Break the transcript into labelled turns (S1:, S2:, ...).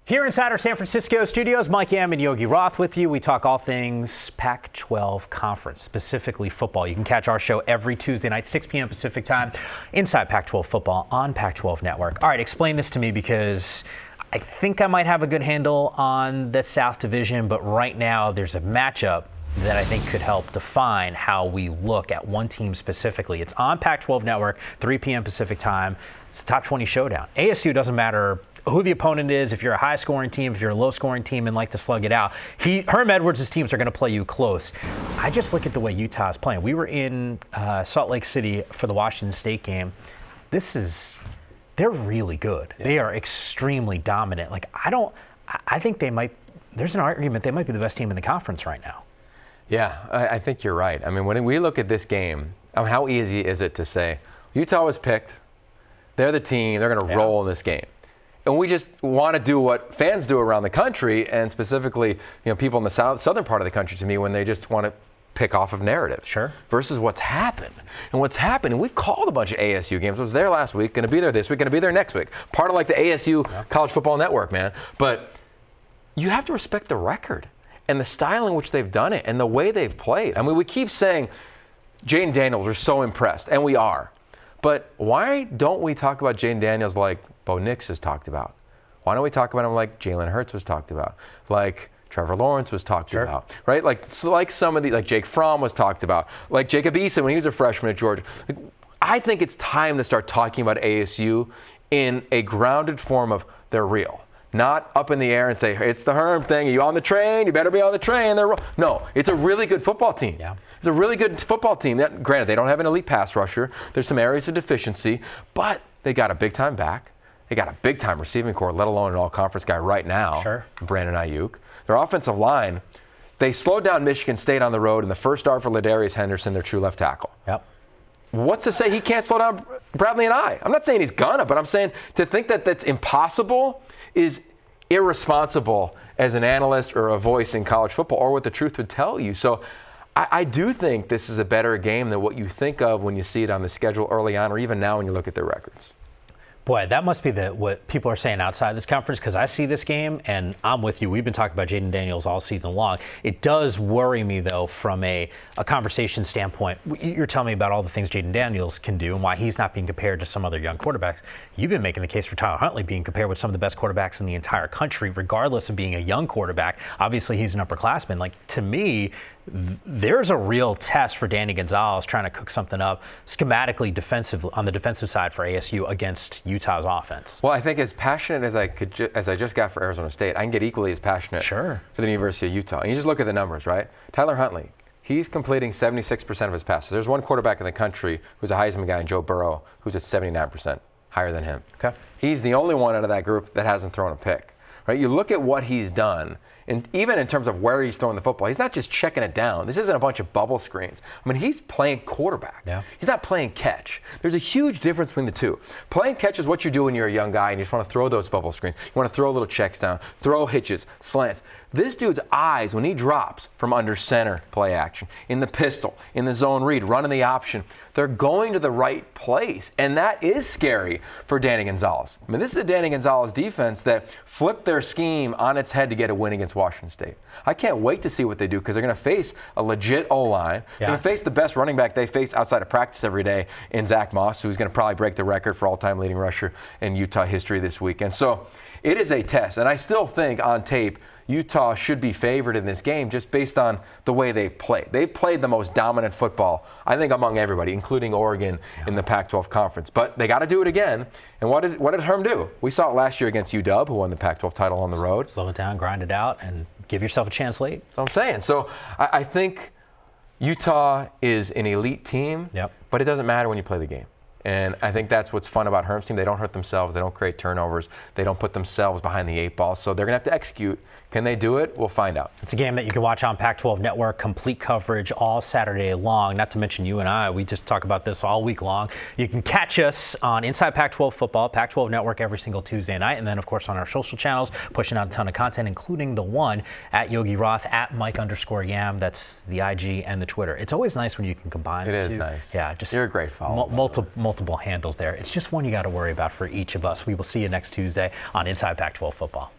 S1: Here inside our San Francisco studios, Mike Yam and Yogi Roth with you. We talk all things Pac-12 Conference, specifically football. You can catch our show every Tuesday night, 6 p.m. Pacific time, inside Pac-12 Football on Pac-12 Network. All right, explain this to me because I think I might have a good handle on the South Division, but right now there's a matchup that I think could help define how we look at one team specifically. It's on Pac-12 Network, 3 p.m. Pacific time. It's a top 20 showdown. ASU doesn't matter who the opponent is, if you're a high-scoring team, if you're a low-scoring team and like to slug it out. Herm Edwards' teams are going to play you close. I just look at the way Utah is playing. We were in Salt Lake City for the Washington State game. They're really good. Yeah. They are extremely dominant. I think there's an argument they might be the best team in the conference right now.
S2: Yeah, I think you're right. I mean, when we look at this game, how easy is it to say, Utah was picked, they're the team, they're going to roll in this game. And we just want to do what fans do around the country, and specifically, people in the southern part of the country to me, when they just want to pick off of narratives.
S1: Sure.
S2: Versus what's happened. And what's happened, and we've called a bunch of ASU games. I was there last week, going to be there this week, going to be there next week. Part of like the ASU College Football Network, man. But you have to respect the record and the style in which they've done it and the way they've played. I mean, we keep saying Jaden Daniels are so impressed, and we are. But why don't we talk about Jaden Daniels like Bo Nix has talked about? Why don't we talk about him like Jalen Hurts was talked about, like Trevor Lawrence was talked about, right? Like some of the, like Jake Fromm was talked about, like Jacob Eason when he was a freshman at Georgia. I think it's time to start talking about ASU in a grounded form of they're real. Not up in the air and say, hey, it's the Herm thing. Are you on the train? You better be on the train. No, it's a really good football team.
S1: Yeah.
S2: It's a really good football team. Granted, they don't have an elite pass rusher. There's some areas of deficiency, but they got a big-time back. They got a big-time receiving core, let alone an all-conference guy right now, Brandon Ayuk. Their offensive line, they slowed down Michigan State on the road in the first start for Ladarius Henderson, their true left tackle.
S1: Yep.
S2: What's to say he can't slow down Bradley and I? I'm not saying he's gonna, but I'm saying to think that that's impossible is irresponsible as an analyst or a voice in college football, or what the truth would tell you. So I do think this is a better game than what you think of when you see it on the schedule early on, or even now when you look at their records.
S1: Boy, that must be what people are saying outside this conference, because I see this game, and I'm with you. We've been talking about Jaden Daniels all season long. It does worry me, though, from a conversation standpoint. You're telling me about all the things Jaden Daniels can do and why he's not being compared to some other young quarterbacks. You've been making the case for Tyler Huntley being compared with some of the best quarterbacks in the entire country, regardless of being a young quarterback. Obviously, he's an upperclassman. To me, there's a real test for Danny Gonzalez trying to cook something up schematically on the defensive side for ASU against Utah's offense.
S2: Well, I think as passionate as I just got for Arizona State, I can get equally as passionate for the University of Utah. And you just look at the numbers, right? Tyler Huntley, he's completing 76% of his passes. There's one quarterback in the country who's a Heisman guy, Joe Burrow, who's at 79%, higher than him.
S1: Okay.
S2: He's the only one out of that group that hasn't thrown a pick. Right? You look at what he's done, and even in terms of where he's throwing the football, he's not just checking it down. This isn't a bunch of bubble screens. I mean, he's playing quarterback.
S1: Yeah.
S2: He's not playing catch. There's a huge difference between the two. Playing catch is what you do when you're a young guy and you just want to throw those bubble screens. You want to throw little checks down, throw hitches, slants. This dude's eyes, when he drops from under center play action, in the pistol, in the zone read, running the option, they're going to the right place. And that is scary for Danny Gonzalez. I mean, this is a Danny Gonzalez defense that flipped their scheme on its head to get a win against Washington State. I can't wait to see what they do, because they're going to face a legit O-line. They're going to face the best running back they face outside of practice every day in Zach Moss, who's going to probably break the record for all-time leading rusher in Utah history this weekend. So it is a test. And I still think on tape, Utah should be favored in this game just based on the way they've played. They've played the most dominant football, I think, among everybody, including Oregon in the Pac-12 Conference. But they got to do it again. And what did Herm do? We saw it last year against UW, who won the Pac-12 title on the road.
S1: Slow it down, grind it out, and give yourself a chance late.
S2: That's what I'm saying. So I think Utah is an elite team, but it doesn't matter when you play the game. And I think that's what's fun about Herm's team. They don't hurt themselves. They don't create turnovers. They don't put themselves behind the eight ball. So they're going to have to execute. Can they do it? We'll find out.
S1: It's a game that you can watch on Pac-12 Network, complete coverage all Saturday long. Not to mention you and I, we just talk about this all week long. You can catch us on Inside Pac-12 Football, Pac-12 Network every single Tuesday night. And then, of course, on our social channels, pushing out a ton of content, including the one at Yogi Roth, at Mike_Yam. That's the IG and the Twitter. It's always nice when you can combine
S2: it.
S1: It
S2: is
S1: two.
S2: nice.
S1: Yeah, just
S2: you're a great follower.
S1: Multiple handles there. It's just one you got to worry about for each of us. We will see you next Tuesday on Inside Pac-12 Football.